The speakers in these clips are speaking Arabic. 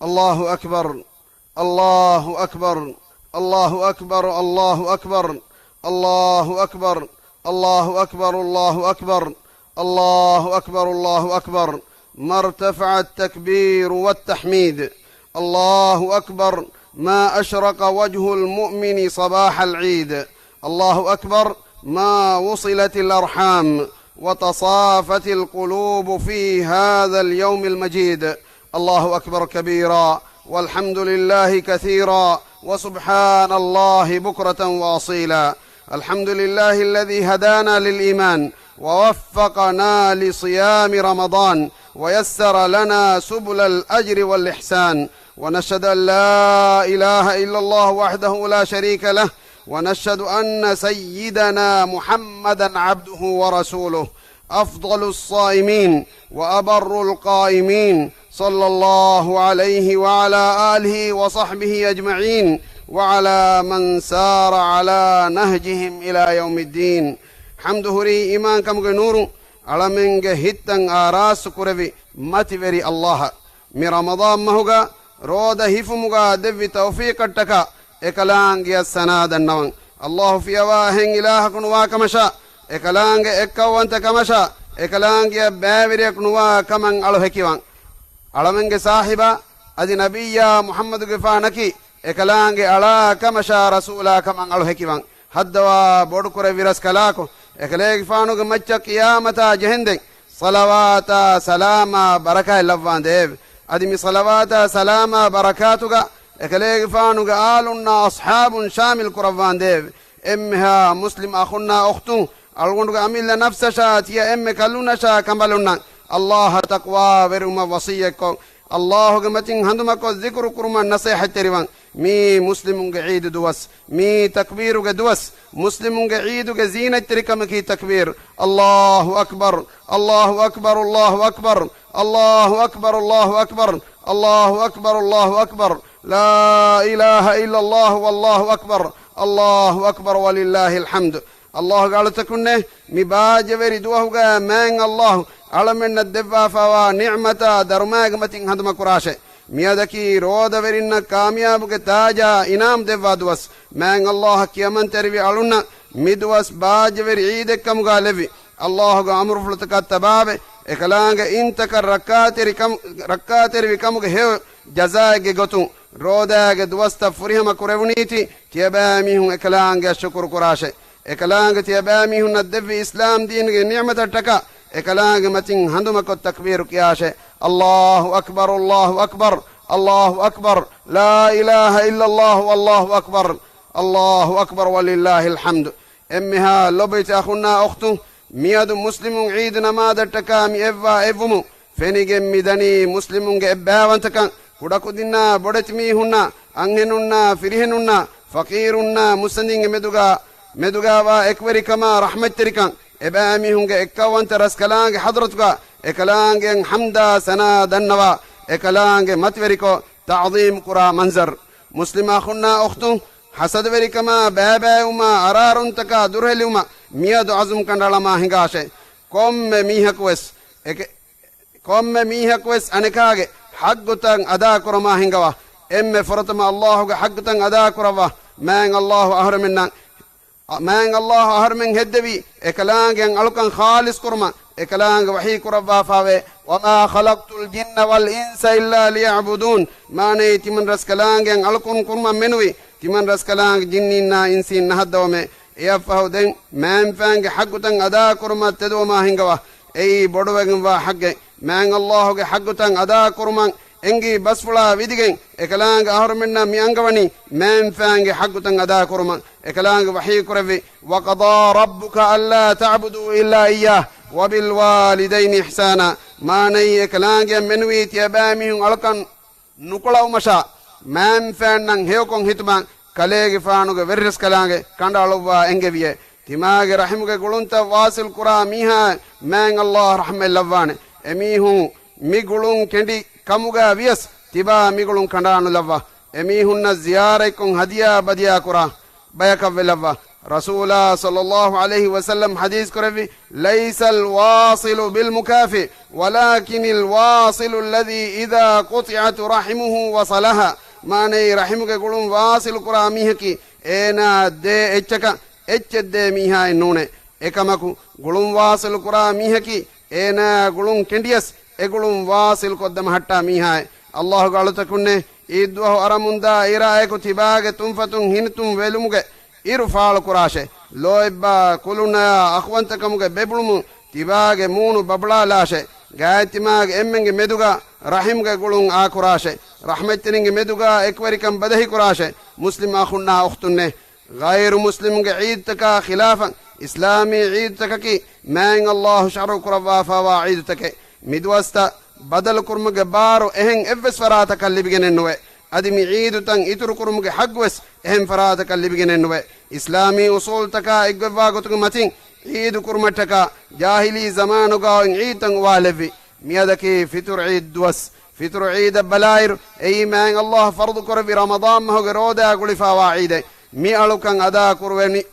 الله أكبر الله أكبر الله أكبر الله أكبر الله أكبر الله أكبر الله أكبر الله أكبر الله أكبر. ما ارتفع التكبير والتحميد. الله أكبر ما أشرق وجه المؤمن صباح العيد. الله أكبر ما وصلت الأرحام وتصافت القلوب في هذا اليوم المجيد. الله أكبر كبيرا والحمد لله كثيرا وسبحان الله بكرة وأصيلا. الحمد لله الذي هدانا للإيمان ووفقنا لصيام رمضان ويسر لنا سبل الأجر والإحسان، ونشهد أن لا إله إلا الله وحده لا شريك له، ونشهد أن سيدنا محمدا عبده ورسوله أفضل الصائمين وأبر القائمين، صلى الله عليه وعلى آله وصحبه أجمعين وعلى من سار على نهجهم إلى يوم الدين. حمده ري إيمان كم نور علمنگ هتن آراس كربي ماتيوري الله مي رمضان مهوغا رودا هفمغا دبي توفيق التكا اكلانگ السناد النوان الله في واهن إله كنوا كمشا اكلانگ اكوانت كمشا اكلانگ بابري كنوا كمن الهكيوان علمنگ صاحبا ادي نبيا محمد غفانكي اكلانگ الا كمشا رسولا كمن الهكيوان حدوا بودكور ويرس كلاكو اكليگ فانوگ مچ قيامتا جهندن صلوات سلام بركه لوان ديف ادمي صلوات سلام بركاتوغا اكليگ فانوگ آلنا اصحاب شامل قربان ديف امها مسلم اخونا اختو الغندوگ اميل نفس شات يا ام كلونا شا كمبلونا الله تقوى ورم وصيكو الله گمتين هندمكو ذكر كرما نصيحه تريوان مي مسلمون عيد دوس مي تكبير دوس مسلمون عيد زينة تركم كي تكبير. الله أكبر الله أكبر الله أكبر الله أكبر الله أكبر الله أكبر الله أكبر لا إله إلا الله والله أكبر الله أكبر ولله الحمد. الله قال تكونه مباج وردوه من الله على من الدفاع فوا نعمة درماغ متين هندم كراشه ميادكي رودا ورنا كامياب کے تاجا انعام دوا دوس مانگ اللہ کیمن تروی علونا مدوس باج ور عید کم غالبی الله امر فلتک تباب اکلانگ انتک رکات ری کم ہے جزاء کے گتو رودا کے دوست فریم کرونیتی تیبامی ہوں اکلانگ شکر کراش اکلانگ تیبامی ہوں ندوی اسلام دین کے نعمت ٹکا اکلانگ متین ہندم کو تکبیر کیاش. الله أكبر الله أكبر الله أكبر لا إله إلا الله والله أكبر الله أكبر ولله الحمد. امها لبيت أخونا أختو مياد مسلم عيد نماد التكامي إفا إفمو فنيج ميداني مسلم إبا وانتكا كوداكو دينا بودتمي هنا أنهننا فريهننا فقيرنا مسندين مدوغا وإكبري كما رحمة تركا إبامي هنگا إكا وانت رسكلانگ حضرتك اکلانگ حمدا سنا دنوا اکلانگ متوریکو تعظیم قرا منظر. مسلم اخونا اختو حسد وریکما بابا وما ارارن تکا درهلوما میاد عزم کنڈالا ما ہنگاشه قوم میحکوس انکاگے حق تن ادا کرما ہنگوا ام فرتما الله حق تن ادا کروا مانگ الله احرمنا مانگ الله احرمن هدوی اکلانگ الکن خالص کرما اکلانگ وحی کروا فاوے وما خلقت الجن والانس الا ليعبدون مانے تمن رسکلانگ الکن کرما منوی تمن رسکلانگ جنینا انسین نہدو میں یفہو دن مین فانگ حق تن ادا کرما تدو ما ہنگوا ای بڑوگن وا حق مانگ اللہ کے حق تن ادا کرما انگی بس فلا ویدگن اکلانگ احرمنا می انگونی مین فانگ حق تن ادا کرما اکلانگ وحی کروی وقضى ربك الا تعبدوا الا اياه وبالوالدين احسانا ما ني اکلانگ منوی تیبامی الکن نکلاو مشا مین فانن ہیوکن ہتما کلیگ فانو کے ورس کلانگ کنڈالوا انگویے تماغ رحم کے گلنتا واصل قرا میہا مین اللہ رحم لوان امی ہوں می گلون کینڈی کموگا ویس تبا می گلون کنڈانو لوا امی ہن زیارہ کن ہدیہ بدیا قرا بیک ولوا رسول صلى الله عليه وسلم حديث كرفي ليس الواصل بالمكافئ ولكن الواصل الذي إذا قطعت رحمه وصلها ماني رحمك قلون واصل كراميهكي اينا دي اتشكا اتشد ميها النونة اكمكو قلون واصل كراميهكي اينا قلون كنديس اقلون واصل قدم حتى ميها الله قالوا تكونه إدوه أرموندا إيرايكو تباغ تنفتن هنتم ويلمك إرفال كراشه لو إبا كلنا أخوانتكمك ببلمو تباغ مونو ببلا لاشه غايتماغ إمنغ مدوغا رحمك قلون آكراشه رحمتنغ مدوغا إكوريكم بدهي كراشه مسلم أخونا أختنه غير مسلم عيد تكا خلافا إسلامي عيد تككي مانغ الله شعر كرفافا وعيد تكي مدوستا بدل كرمك بارو اهن افس فراتك اللي بيجننوه ادمي عيد تن اتر كرمك حقوس اهم فراتك اللي بيجننوه اسلامي اصول تكا اغواغتك متين عيد كرمتك جاهلي زمانك عيد تن والفي ميادك فطر عيد دوس فطر عيد بلاير اي مان الله فرض كر في رمضان ما هو رودا غلفا واعيد مي الوكن ادا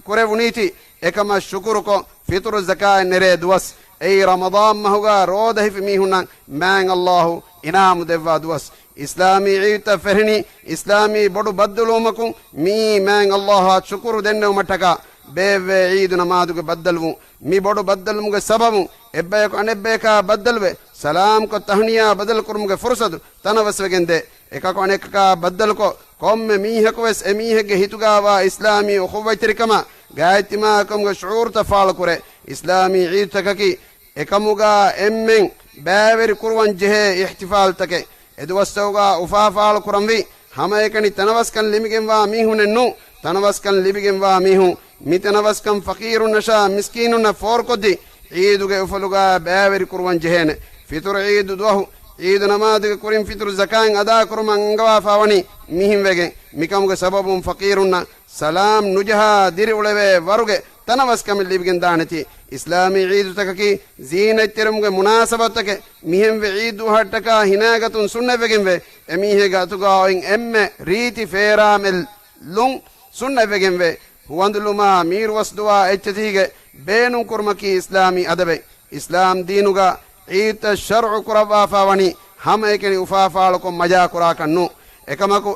كرونيتي ekama shukuruko fitru zakaa nere duwas ei ramadan mahuga roda hif mihunnan man allah inam devwa duwas islami eita ferni islami bodu baddulumakum mi man allah shukuru dennu mataka beve eid namaduge baddalwu mi bodu baddalumuge sababu ebbeko anebbeka baddalwe salam ko tahniya badal kurumuge fursadu tanawaswegende ekako anekka baddal ko komme miheko wes emihege hitugawa islami ukhuwaitirikama gaaytimaa kamga shucuurta faal kure islaami ciid takaki ekamuga emmen baaweri kurwan jehe ixtifaal take edwastawga ufaafaal kuranvi hama ekani tanawaskan limigen waa mihunennu tanawaskan libigen waa mihu mitanawaskan faqiiru nasha miskiinuna foorkodi ciiduge ufaluga baaweri kurwan jehene fitur ciidu duwahu ciidu namaadiga kurin fitur zakaan adaa kurman ngawaa faawani mihim wegen mikamuga sababun faqiiruna سلام نجها دير ولبه ورغه تنوس كم ليبگن دانتي اسلامي عيد تككي زينه ترمغه مناسبتك ميهم عيد هټکا هناغتون سنه وگن و اميه گاتوگا ان ام ريتي فيرامل لون سنه وگن و هوندلما مير وسدوا اتتيگه بينو كرمكي اسلامي ادب اسلام دينوگا عيد الشرع قربا فاوني هم اكني وفافالكم مجا قرا كنو ekamaku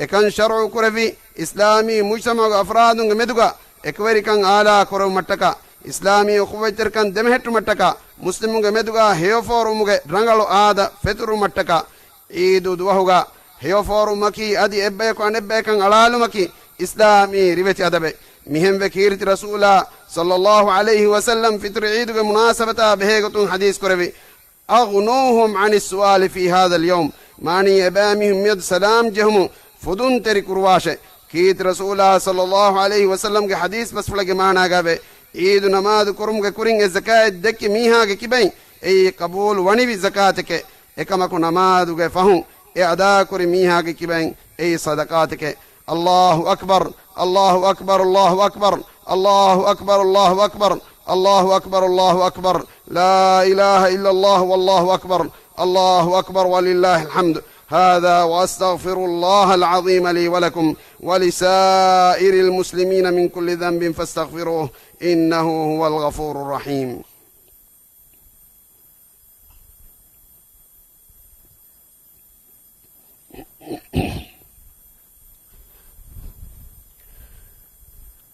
ekan shar'u kurevi islami mujtama afradun meduga ekverikan ala koru mattaka islami ukhuwaitirkan demhettu mattaka muslimunge meduga heoforumuge rangalu aada feturu mattaka idu duwahuga heoforumaki adi ebbeko anebbekan alalumaki islami riveti adabe mihem vekirti rasula sallallahu alayhi wa sallam fitr iiduge munasabata behegotun hadis kurevi aghnuhum an as-su'al fi hadha al-yawm mani abamihum yad salam jehmu fudun teri kurwashe كيت رسول الله صلى الله عليه وسلم کے حدیث بس فلگ مانا گاوے عید نماز کرم کے کریں زکات دک میہا کے کبیں اے قبول ونی بھی زکات کے ایکما کو نماز کے فہم اے ادا کر میہا کے کبیں اے صدقات کے اللہ اکبر اللہ اکبر اللہ اکبر اللہ اکبر اللہ اکبر اللہ اکبر اللہ اکبر لا الہ الا اللہ والله اکبر اللہ اکبر وللہ الحمد هذا وأستغفر الله العظيم لي ولكم ولسائر المسلمين من كل ذنب فاستغفروه إنه هو الغفور الرحيم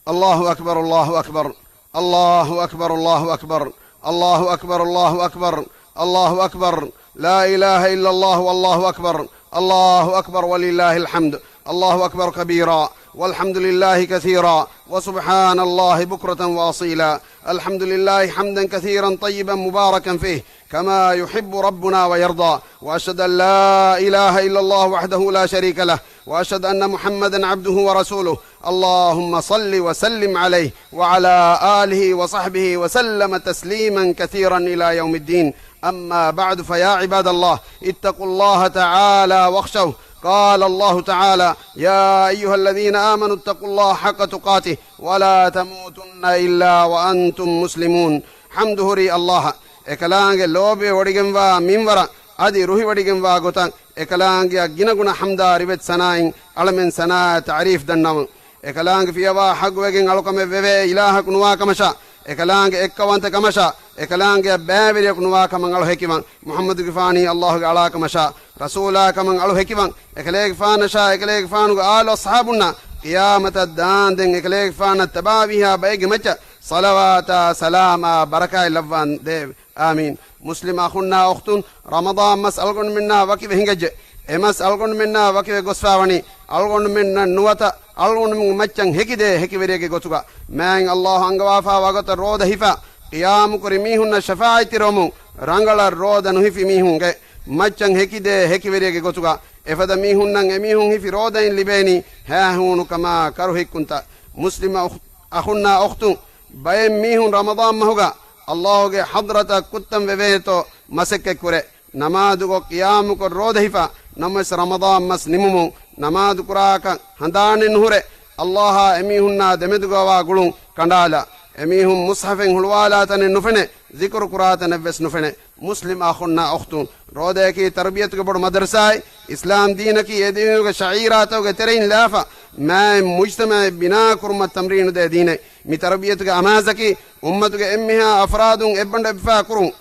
الله أكبر الله أكبر الله أكبر الله أكبر الله أكبر الله أكبر الله أكبر لا إله إلا الله والله أكبر الله أكبر ولله الحمد الله أكبر كبيرا والحمد لله كثيرا وسبحان الله بكرة وأصيلا الحمد لله حمدا كثيرا طيبا مباركا فيه كما يحب ربنا ويرضى وأشهد أن لا إله إلا الله وحده لا شريك له وأشهد أن محمدا عبده ورسوله اللهم صل وسلم عليه وعلى آله وصحبه وسلم تسليما كثيرا إلى يوم الدين أما بعد فيا عباد الله اتقوا الله تعالى واخشوه قال الله تعالى يا أيها الذين آمنوا اتقوا الله حق تقاته ولا تموتن إلا وأنتم مسلمون حمده ري الله ekalaange loobe wadigenwa minwara adi ruhi wadigenwa gotan ekalaange ginagun hamda ribet sanain alamen sana ta'rif dannam ekalaange fiyawa hagwegen alukame veve ilaha kunwa kamasha ekalaange ekkawante kamasha ekalaange baaviriya kunwa kaman alu hekiwan muhammad gifani allah ge ala kamasha rasula kaman alu hekiwan ekalege faanasha ekalege faanuge alo ashabunna qiyamata daanden ekalege faana tabawiha bayge macha salawata salama baraka lawan dev amin muslim akhunna ukhtun ramadan mas algon minna waki hingaje emas algon minna waki gosfawani algon minna nuwata algon maccan hekide hekiverege gotuga man allah angawafa wagata roda hifa qiyam kuri mihunna shafaati romu rangala roda nuhifi mihunge maccan hekide hekiverege gotuga efada mihunnan emihun hifi roda in libeni ha hunu kama karu hikunta muslima akhunna ukhtun bay mihun ramadan mahuga allah ge hadrata kuttam veveto masekke kure namadu go qiyam ko roda hifa namas ramadan mas nimumu namadu kuraka handane nuhure allah emihunna demedugawa gulun kandala emihun mushafen hulwala tan nufene zikr quratan ves nufene muslim akhunna ukhtun roda ki tarbiyat ke bad madrasa islam din ki edinu ke sha'irat ke terein lafa ma mujtama bina kurma tamrin de dine mi tarbiyat ke amazaki ummat ke emmiha afradun ebanda bifa kurun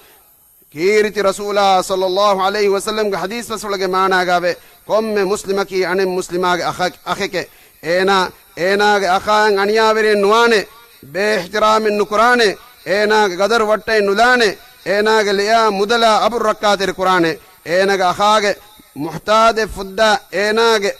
كيرتي رسول الله صلى الله عليه وسلم حديث فسولك معنا غابه قم مسلمك عن مسلماك اخك اينا اخان انيابري نوانه باحترام القران اينا قدر وٹے نلانے اينا ليا مدلا ابو الركعات القران اينا اخاك محتاج فدا اينا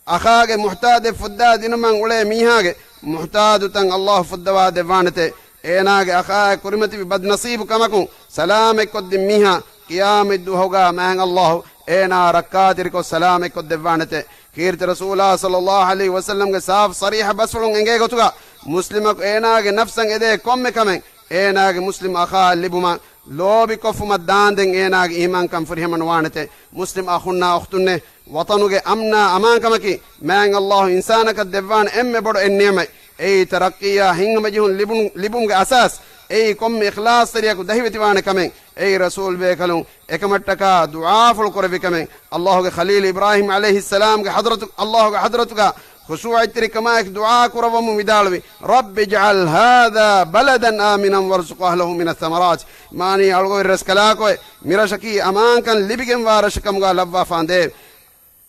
اخاك محتاج فدا دينمن اولے میہاگ محتاج تن الله فدوا دیوانتے enaage akha kurimati bad nasib kamaku salam ekod miha qiyam iddu hoga man allah ena rakatir ko salam ekod devanete kirti rasulullah sallallahu alaihi wasallam ge saaf sarih basfulun enge gotuga muslimak enaage nafsan ede komme kamen enaage muslim akha libuma lobi kofuma danden enaage iman kam furhiman wanete muslim akhunna ukhtunne watanuge amna aman kamaki man allah insanaka devan emme bodo enniyame ei tarakkiya hingamajihun libunge asas ei kom ikhlas tariyaku dahivetiwane kamen ei rasul be kalun ekamattaka du'a ful korbi kamen allah ge khalil ibrahim alayhi salam ge hadratu allah ge hadratuka khushu'a tiri kama ek du'a kurawum midalwi rabbi ij'al hadha baladan aminan warzuq ahlihi min ath-thamarat mani algo raskala ko mirashaki aman kan libigem warashkam ga labwa fande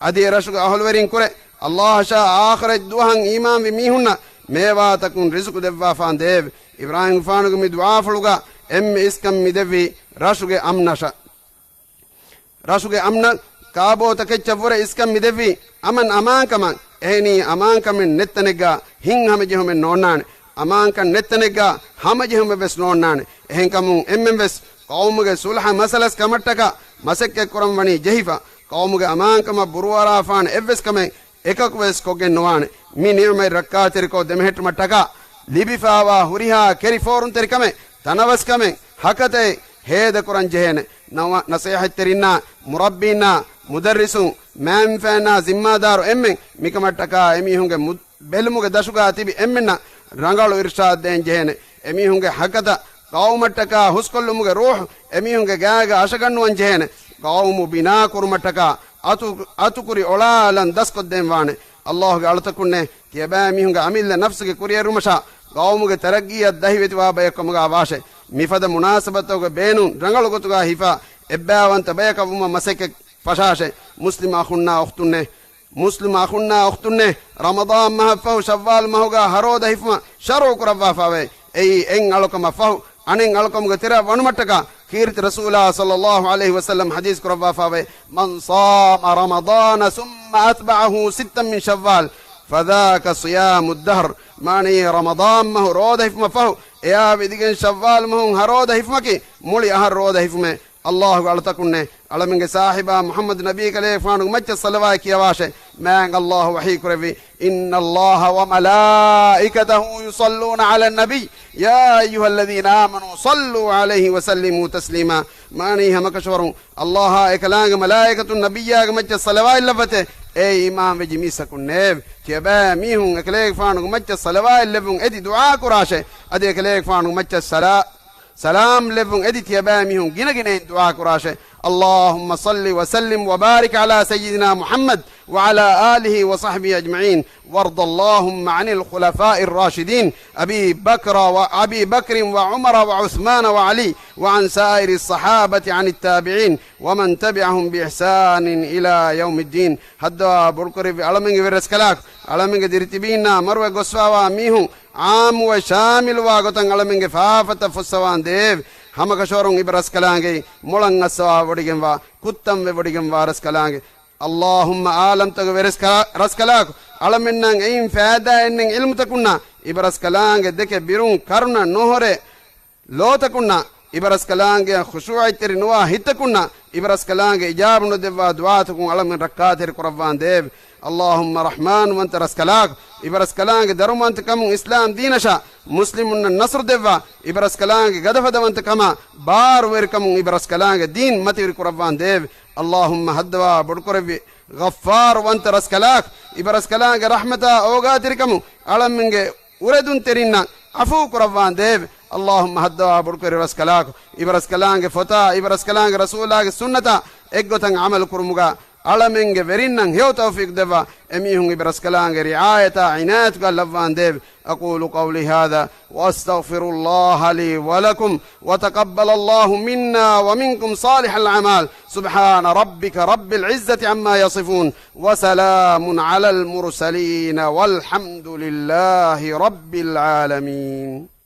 adi rashuga ahlwerin kore allah sha akhirat duhan iman bi mihunna mewa takun rizqu devwa fan dev ibrahim fanugo mi du'a fuluga em iskam mi devi rashuge amna kaabo takechvore iskam mi devi aman kaman ehni aman kamen nettanega hin hame jehume nonnan aman kan nettanega hame jehume bes nonnan ehen kamun emmem bes qawmuge sulha masalas kamattaka masekke koram wani jehifa qawmuge aman kama buruwara fan evves kamen ekak wes kogen nowane mi nirmay rakkatir ko demhet mataka libifawa huriha keri forun terikame tanavas kame hakate heda kuran jehene nawa nasihat terinna murabbina mudarrisun manfana zimmadar emmen mikamataka emihunge belumuge dashuga tibi emmenna rangalu irshad den jehene emihunge hakata qawmataka huskollumuge ruh emihunge gaaga ashagannuwan jehene qawmu bina kurmataka atukuri olalan daskoddem wane allah ge altakunne tiaba mihunga amilla nafsuge kuriyerumasha qawmuge taraggiya dahiveti wa bayakomuga washe mifada munasabatuge beenun rangalu gotuga hifa ebbawanta bayakavuma maseke fashashe muslima akhunna ukhtunne ramadan mahfahu shawwal mahuga haroda hifma sharu kurawwa fawe ei en alokama fahu anen alkomuge tira wanumattaka كيرت رسول الله صلى الله عليه وسلم حديث كربا فاوي من صام رمضان ثم أتبعه 6 من شوال فذاك صيام الدهر ماني رمضان ما هو روده فما فهو يا بدين شوال ما هو هروده فمكي مولي أهر روده فما الله قال تكون على من صاحبه محمد نبي كله فانو مچ صلوات كي واشه ما الله وحي كربي ان الله وملائكته يصلون على النبي يا ايها الذين امنوا صلوا عليه وسلموا تسليما ماني هم كشورو الله اكلان ملائكه النبي مچ صلوات لفته اي امام بجمي سكن كبا ميهم اكليك فانو مچ صلوات لفون ادي دعاء قراشه ادي اكليك فانو مچ سلام لفون ادي تيبا ميهم جنا دعاء قراشه اللهم صل وسلم وبارك على سيدنا محمد وعلى آله وصحبه أجمعين. وارض اللهم عن الخلفاء الراشدين أبي بكر وعمر وعثمان وعلي، وعن سائر الصحابة عن التابعين ومن تبعهم بإحسان إلى يوم الدين. هدوا بركري في علمين ورسكلاك علمين درتبينا مروي قصوا ميهو عام وشامل واغتن علمين فافة فسوان ديف هم كشورون إبرسكلانجي مولان سوا وديكم وا كتم وديكم وارسكلانجي. اللهم عالم تغ رسكلاك علمين ايم فادا ان علم تكنا إبرسكلانجي دك بيرون كرنا نهره لو تكنا إبرسكلانجي خشوع ترنوا هتكنا إبرسكلانجي إجاب ندوا دعاتكم علمين ركاتر قربان ديف. اللهم رحمن وانت رسكلاك إبرسكلانجي درم انت كم إسلام دينشا مسلمون النصر دوا إبرسكلانجي قدف دوانت كما بار ويركم إبرسكلانجي دين متي قربان ديف. اللهم هدوا بدكربي غفار وانت رسكلاك إبرسكلانجي رحمتا اوغاتركم علمين وردون ترينا عفو قربان ديف. اللهم هدوا بدكربي رسكلاك إبرسكلانجي فتا إبرسكلانجي رسول الله سنة اگوتن عمل كرمغا علمين verinen هيو توفيق دفا اميهم إبرسكلانجي رعاية عناية قلبان ديف. أقول قولي هذا وأستغفر الله لي ولكم وتقبل الله منا ومنكم صالح الأعمال. سبحان ربك رب العزة عما يصفون وسلام على المرسلين والحمد لله رب العالمين.